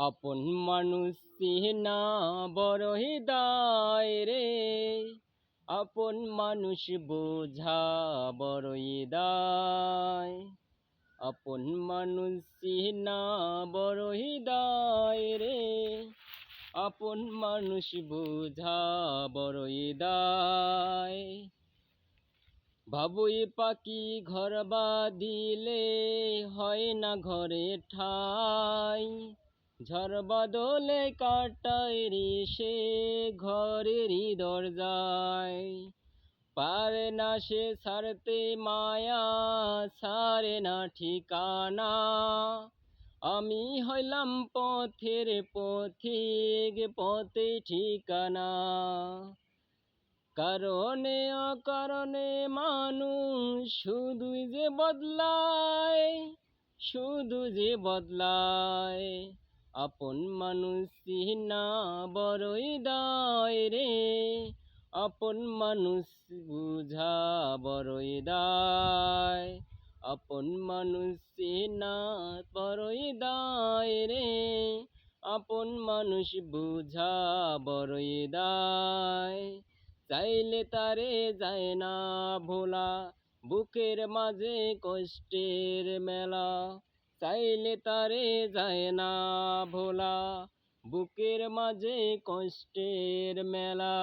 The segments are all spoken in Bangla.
আপন মানুষ চিনা বড়ই দায় রে, আপন মানুষ বোঝা বড়ই দায়। আপন মানুষ চিনা বড়ই দায় রে, আপন মানুষ বোঝা বড়ই দায়। বাবুই পাখি ঘর বাঁধিলে হয় না ঘরে ঠাই, ঝড় বাদলে কাটায় রে সে ঘরেরই দরজায়। পারে না সে ছাড়তে মায়া, ছাড়ে না ঠিকানা। আমি হইলাম পথের পথিক, পথে ঠিকানা। কারণে অকারণে মানুষ শুধুই যে বদলায়, শুধু যে বদলায়। আপন মানুষ চিনা বড়ই দায় রে, আপন মানুষ বুঝা বড়ই দায়। আপন মানুষ চিনা বড়ই দায় রে, আপন মানুষ বুঝা বড়ই দায়। চাইলে তারে যায় না ভোলা, বুকের মাঝে কষ্টের মেলা। চাইলে তারে যায় না ভোলা, বুকের মাঝে কষ্টের মেলা।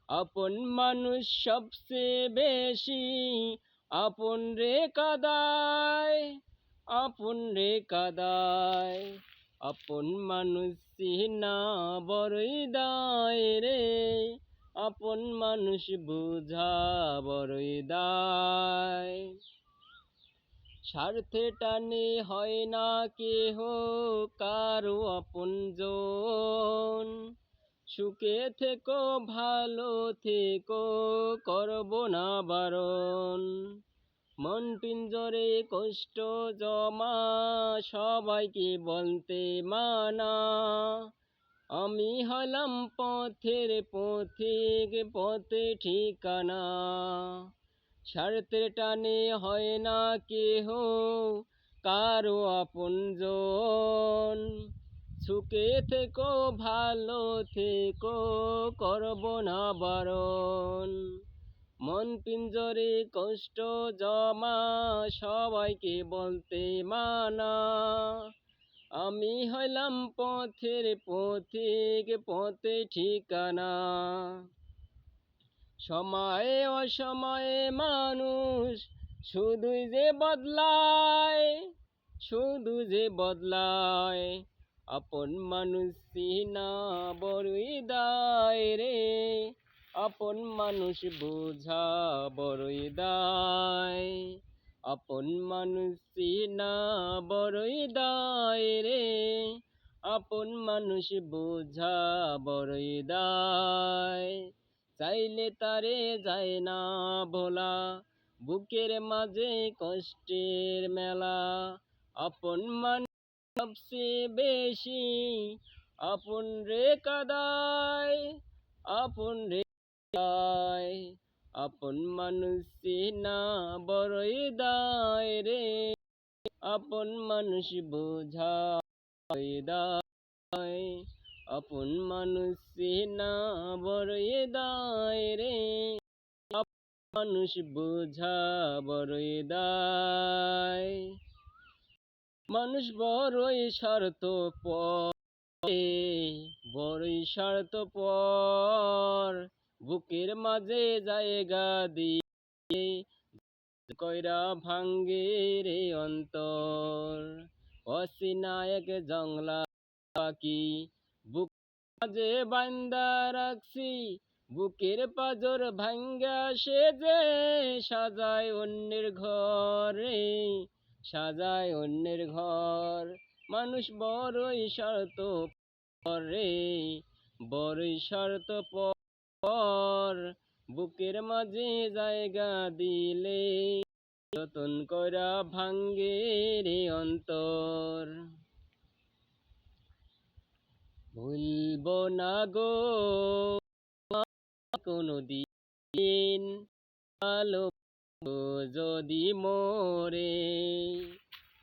আপন মানুষ সবচেয়ে বেশি আপন রে কাদায়, আপন রে কাদায়। আপন মানুষ চিনা বড়ই দায় রে, আপন মানুষ বুঝা বড়ই দায়। স্বার্থে টানে হয় না কেহ কারো আপনজন, সুখে থেকো ভালো থেকো করব না বারণ। মন পিঞ্জরে কষ্ট জমা সবাইকে বলতে মানা। আমি হলাম পথের পথিক, পথে ঠিকানা। স্বার্থের টানে হয় না কেহ কারো আপনজন, সুখে থেকো ভালো থেকো করব না বারণ। মন পিঞ্জরে কষ্ট জমা সবাইকে বলতে মানা। আমি হইলাম পথের পথিক, পথে ঠিকানা। সময়ে অসময়ে মানুষ শুধুই যে বদলায়, শুধু যে বদলায়। আপন মানুষ চিনা বড়ই দায় রে, আপন মানুষ বোঝা বড়ই দায়। আপন মানুষ চিনা বড়ই দায় রে, আপন মানুষ বোঝা বড়ই দায়। চাইলে তারে যায় না ভোলা, বুকের মাঝে কষ্টের মেলা। আপন মানুষ সবচেয়ে বেশি আপন রে কাদায়, আপন রে কাদায়। আপন মানুষ চিনা বড়ই দায় রে, আপন মানুষ বোঝা বড়ই দায়। আপন মানুষ চিনা বড়ই দায় রে, আপন মানুষ বোঝা বড়ই দায়। মানুষ বড়ই স্বার্থপর, বড়ই স্বার্থপর। বুকের মাঝে জায়গা দিয়ে কইরা ভাঙ্গে রে অন্তর। অচেনা এক জংলা পাখি বুক মাঝে বান্দা রাখছি, বুকের পাজর ভাঙ্গা সে যে সাজায় অন্যের ঘরে, সাজায় অন্যের ঘর। মানুষ বড়ই স্বার্থপর রে, বড়ই স্বার্থপর। বুকের মাঝে জায়গা দিলে যতন কইরা ভাঙ্গে রে অন্তর। ভুলব না গো কোনদিন, ভালো যদি মোরে।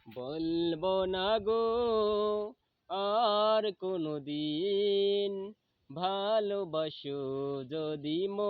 বলব না গো আর কোনো দিন ভালোবাসো যদি